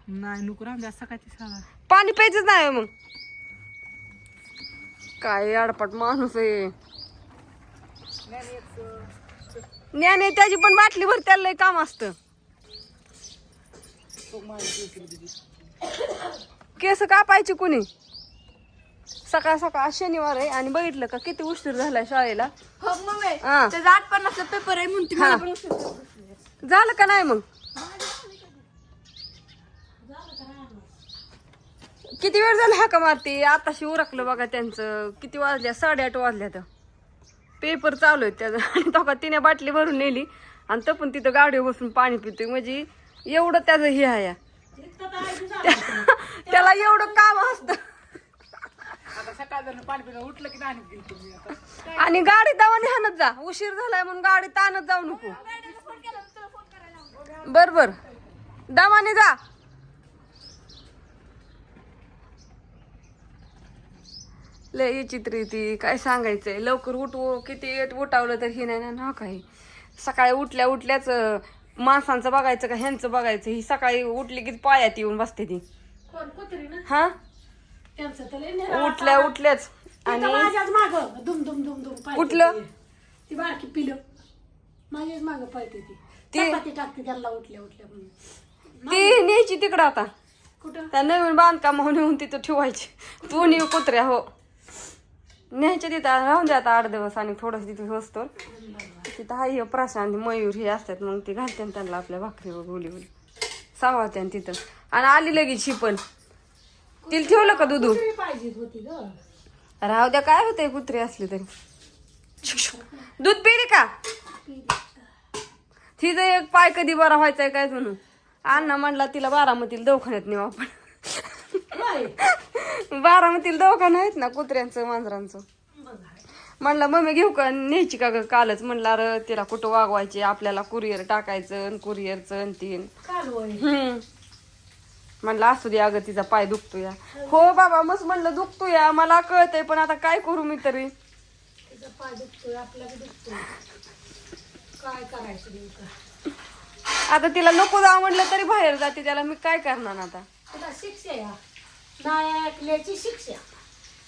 नाही नको राहून द्या सकाळची शाळा. पाणी प्यायचंच नाही मग. काय अडपट माणूस आहे. ज्ञाने त्याची पण बाटली भर, त्याला लय काम असतं. केस कापायची कुणी सकाळ सकाळ. शनिवार आहे आणि बघितलं का किती उशीर झालाय शाळेला. हा. त्याचा 8:50 पेपर आहे म्हणते मला पण उशीर झाला. झालं का नाही मग. किती वेळ झाला हाका मारते. आताशी उरकलं बघा त्यांचं. किती वाजल्या 8:30 वाजल्या. पेपर चालू आहे त्याचा. आणि तो का तिने बाटली भरून नेली आणि तो पण तिथं गाडीवर बसून पाणी पितोय. म्हणजे एवढं त्याचं हे आहे. त्याला एवढं काम असतं. आता सकाळ झालं पाणी पिणं उठलं की नाही गेली तुम्ही आता. आणि गाडी दावाने हाणत जा. उशीर झालाय म्हणून गाडी ताणत जाऊ नको. बर बर दामाने जा. लय विचित्र ती. काय सांगायचंय. लवकर उठवू किती उठावलं तर ही नाही ना काही. सकाळी उठल्या उठल्याच माणसांचं बघायचं का ह्यांचं बघायचं. ही सकाळी उठली की पायात येऊन बसते ती. हा उठल्या उठल्याच. आणि कुठलं ती बारकी पिलं माझ्याच मागं पळते ती टाकते त्याला उठल्या उठल्या म्हणून. ती न्यायची तिकडं आता. कुठं त्या नवीन बांधकाम नेऊन तिथं ठेवायची. तू नेऊ कुत्र्या हो न्यायच्या तिथं राहून द्या आता 8 दिवस. आणि थोडस तिथे बसतो तिथं हाय प्रशांत मयूर हे असतात. मग ती घालते त्यांना आपल्या भाकरीवर गोली गोली सावळते तिथं. आणि आली लगेच शिपण. तिला ठेवलं का दूध पाहिजे होती ग. राहू द्या काय होतंय कुत्री असली तरी. दूध पिली का. तिचं एक पाय कधी बरा व्हायचाय काय म्हणून अण्णा म्हणला तिला बारामतीला दवाखान्यात नेऊ आपण. बारामतीला दवाखाना आहेत ना कुत्र्यांचं मांजरांचं. म्हणलं मम्मी घेऊ का न्यायची का ग कालच. म्हणलं अरे तिला कुठं वागवायची आपल्याला कुरिअर टाकायचं कुरिअरचं तीन. म्हणलं असू दे अगं तिचा पाय दुखतो या. हो बाबा मस्त म्हणलं दुखतो या मला कळतंय पण आता काय करू मी तरी. पाय दुखतोय आपला दुखतोय काय करायचं. आता तिला नको जावं म्हणलं तरी बाहेर जाते. त्याला मी काय करणार आता. तुला शिक्षा या नाही ऐकल्याची शिक्षा.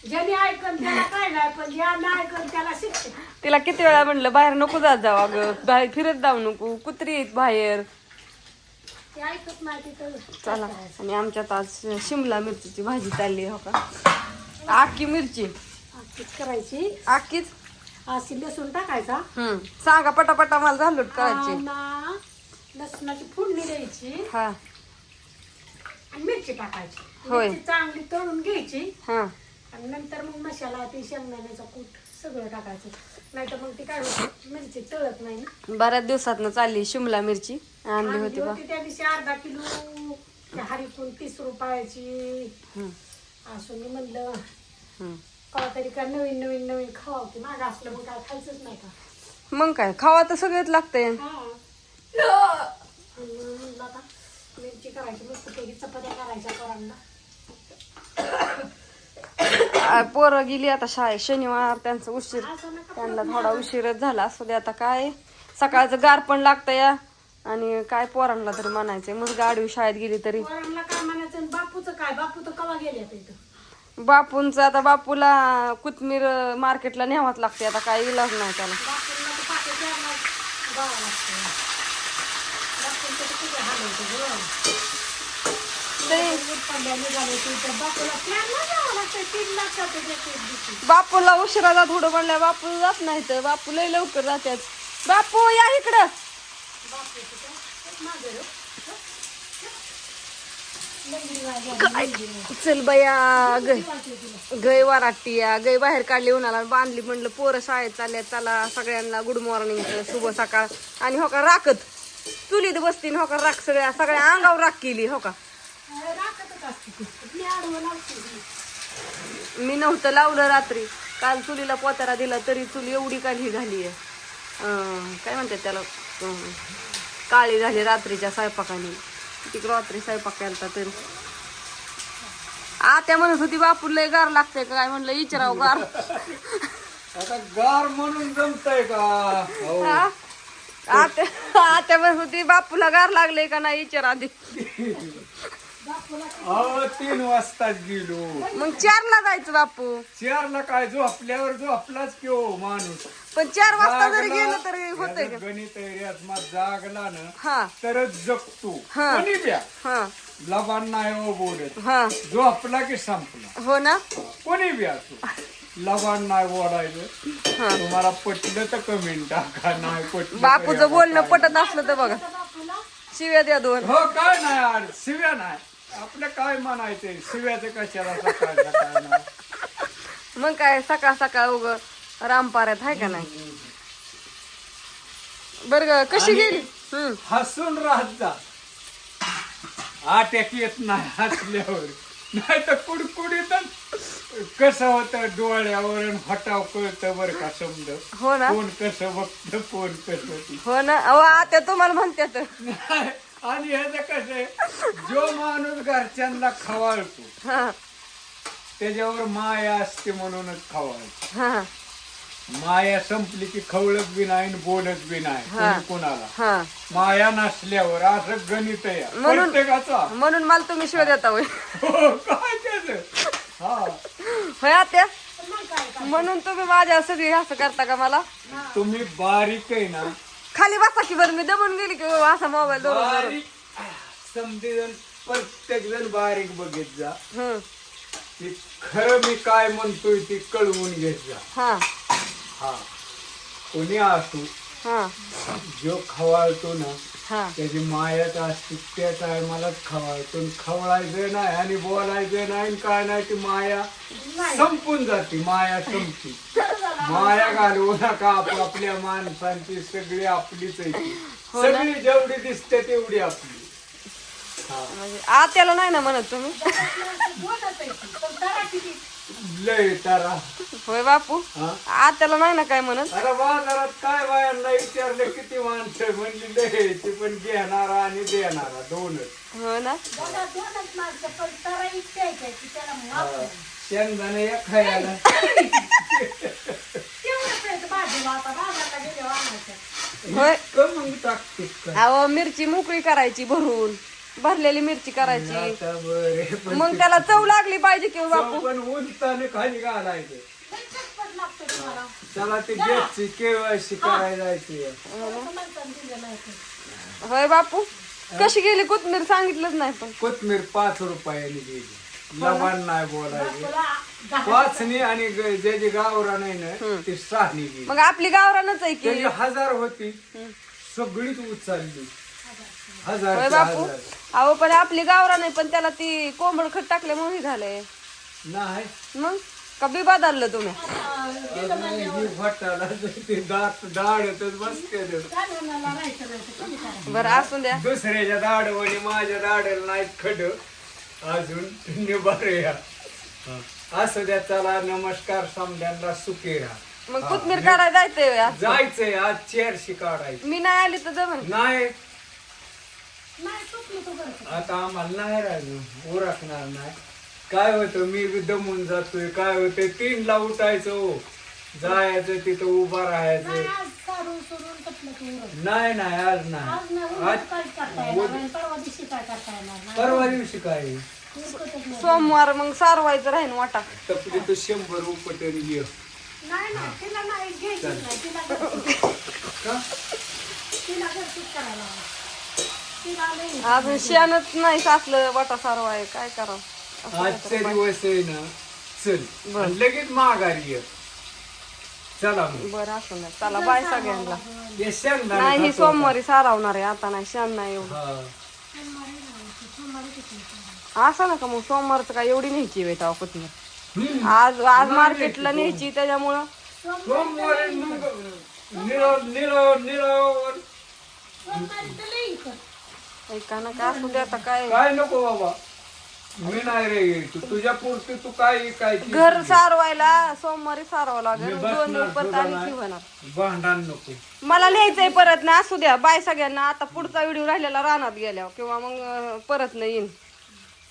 ज्याने ऐकन त्याला काय नाही पण ज्या नाही ऐकन त्याला शिक्षा. तिला किती वेळा म्हणलं बाहेर नको जात जाऊ अगं बाहेर फिरत जाऊ नको कुत्री आहेत बाहेर. ते ऐकत नाही तिथं. चला आणि आमच्यात आज शिमला मिरचीची भाजी चालली हो का. आखी मिरची करायची आखीच. अशी लसूण टाकायचा. सांगा पटापटा मला झालोट करायची. लसणाची फोडणी द्यायची हा आणि मिरची टाकायची. होय. मिरची चांगली तळून घ्यायची हा आणि नंतर मग मसाला ते शेंगदाण्याचा कूट सगळं टाकायचं. नाही तर मग ती काय होती मिरची तळत नाही ना. बऱ्याच दिवसातनं चालली शिमला मिरची आणली होती बा. त्या दिवशी अर्धा किलो हरिपून 30 रुपयाची. असं मी म्हणलं कवा तरी काय नवीन नवीन नवीन खावा की माग असलं मग काय खायचंच नाही का. मग काय खावा तर सगळंच लागतंय. म्हणलं आता मिरची करायची मस्त पैकी चपात्या करायच्या पोरांना. पोरं गेली आता शाळेत शनिवार त्यांचा उशीर. त्यांना थोडा उशीरच झाला. असू दे आता काय सकाळचं गार पण लागतं या. आणि काय पोरांना तरी म्हणायचंय मग गाडी शाळेत गेली तरी. पोरांना काय म्हणायचं बापूचं काय. बापू तर कवा गेले आता इथं. बापूंचं आता बापूला कोथमीर मार्केटला न्यावाच लागते. आता काय इलाज नाही त्याला. बापूला तर पाठी गावा लागतं. बापूंचं तर किती हाल होतं ग. बापूला उशिरा जात थोडं म्हणलं बापू जात नाही तर बापू लय लवकर जातात. बापू या इकडं. चल बया गय वाराटी या गय बाहेर काढली उन्हाला बांधली. म्हणलं पोरं शाळेत चालल्या चला सगळ्यांना गुड मॉर्निंग शुभ सकाळ. आणि हो का राखत चुलीत बसतीन हो का राख सगळ्या अंगावर राख केली हो का. मी नव्हतं लावलं रात्री. काल चुलीला पोतारा दिला तरी चूल एवढी काली झाली आहे. काय म्हणतात त्याला काळी झाली रात्रीच्या स्वयंपाकाने. तिकडं रात्री स्वयंपाक केला तरी आत्या म्हणत होती बापू लय गार लागतंय काय. म्हणलं विचारावं गार. आता गार म्हणून जमतंय का. आत्या म्हणत होती बापूला गार लागले का नाही विचार आधी. अहो 3 वाजताच गेलो. मग 4ला जायचं बापू. 4ला काय झोपल्यावर झोपलाच की हो माणूस. पण 4 वाजता जरी जागला, गेलं तरी होतंय का? याचं गणित मग जागला ना हा तरच जगतो. हा. कोणी द्या हा लबान नाही हो बोलत. हा झोपला की संपला. हो ना. कोणी बी असो लबान नाही बोलायचं. हा तुम्हाला पटलं तर कमेंट टाका, नाही पटलं बापूचं बोलणं पटत असलं तर बघा शिव्या द्या 2. हो काय नाही यार शिव्या नाही. आपलं काय म्हणायचंय शिव्याचं कशाला सकाळ सकाळ नाही. मग काय सकाळ सकाळ उग रामपाऱ्यात आहे का नाही. बरं ग, कशी आणि- गेली. हसून राहत जा. अटॅक येत नाही हसल्यावर. नाही तर कुडकुडीतच कसं होतं डोळ्यावर हटाव कळतं बरं का समज. हो ना. कोण कसं बघतं कोण कसं ती. हो ना. अहो आता तुम्हाला म्हणतात. नाही, आणि ह्याचं कसं आहे जो माणूस घरच्यांना खवाळतो हा त्याच्यावर माया असते म्हणूनच खवाळतो. हा माया संपली की खवळत बी नाही आणि बोलत बी नाही कोणी कोणाला. हा माया नसल्यावर असं गणित आहे म्हणून- प्रत्येकाचा. म्हणून मला तुम्ही शिव्या देता होय. हो, काय त्याचं हा होय आत्या. म्हणून तुम्ही माझ्या सगळी असं करता का मला. तुम्ही बारीक आहे ना. खाली बसा की बरं, मी दमून गेली की असा मोबाईल धरून. बारीक समजे जण प्रत्येक जण बारीक बघित जा. ती खरं मी काय म्हणतोय ती कळवून घेत जा. हा हा कोणी असो हा जो खवाळतो ना हा त्याची मायाच असते. त्या टायमालाच खवाळतो. खवळायचं नाही आणि बोलायचं नाही आणि काय नाही. ती माया संपून जाते. माया संपते. माया घालवू नका. आपापल्या माणसांची सगळी आपलीच आहे ती. सगळी जेवढी दिसते तेवढी आपली. म्हणजे आत्याला नाही ना म्हणत तुम्ही. लय तारा. होय बापू. हा आत्याला नाही ना काय म्हणत. अरे बाजारात काय बायांना विचारलं किती माणसं म्हणली लय. ते पण घेणारा आणि देणारा दोनच. हो ना. शेंगदाणे एक खायला. होय. मग टाकते काय. अहो मिरची मोकळी करायची भरून, भरलेली मिरची करायची. आता बरे पण मग त्याला चव लागली पाहिजे की हो बापू. पण उंचाने खाली घालायचं. चला ते गेटची केवायसी करायला जायची. होय बापू. कशी गेली कोथमीर सांगितलंच नाही पण. कोथमीर 5 रुपयाने गेली. लवण नाही बोलायचे. 5 आणि ज्याची गावरा नाही ना ती 6 गेली. मग आपली गावरानच आहे की. त्याची 1000 होती सगळीच उचलली. होय 1000 बापू. अहो पण आपली गावरान नाही पण त्याला ती कोंबड खत टाकल्यामुळे झालंय. नाही मग कभी बदललं तुम्ही. ही फटाला ते दात दाढतच बसते. बरं असून द्या. दुसऱ्याच्या दाढवणी माझ्या दाढला नाहीत खड अजून निभारूया. असं द्या. चला नमस्कार समद्यांना सुखी राहा. मग कोथमीर काढायला जायचंय आज. जायचंय आज 400 काढायची. मी नाही आली तर जमन. नाही आता आम्हाला नाही राहिलं उरकणार नाही. काय होतं मी बी दमून जातोय. काय होतंय 3ला उठायचं हो. जायचं तिथं उभा राहायचं. नाही नाही आज नाही. परवा दिवशी काय सोमवार मग सारवायचं राहीन वाटा. तपली तर 100 उपटन घे. अजून शेणच नाही साचलं वाटा सारवाय काय करावं. आजचा दिवस आहे ना. चल आणि लगेच माघारी ये. चला मग बरं असं नाही. चला बाय सगळ्यांना. हे शेंगदाणे नाही ही खातो सोमवारी सारवणार आहे. आता नाही शेण नाही एवढं. हा. असं ना का मग सोमवारचं काय एवढी न्यायची वेळ तेव्हा कोथमीर. आज आज मार्केटला न्यायची त्याच्यामुळं. सोमवारी मग निरावर ऐका ना का असू दे आता काय. काय नको बाबा. मी नाही रे. तुझ्या पुरती तू काय काय घर सारवायला सोमवारी सारवावं लागेल. मी 2 बसणार दिवस तुझा आणि नाही. ती होणार. भांडण नको. मला लिहायचंय परत ना. असू द्या बाय सगळ्यांना. आता पुढचा व्हिडिओ राहिलेला रानात गेल्यावर किंवा मग परत नाही येईन.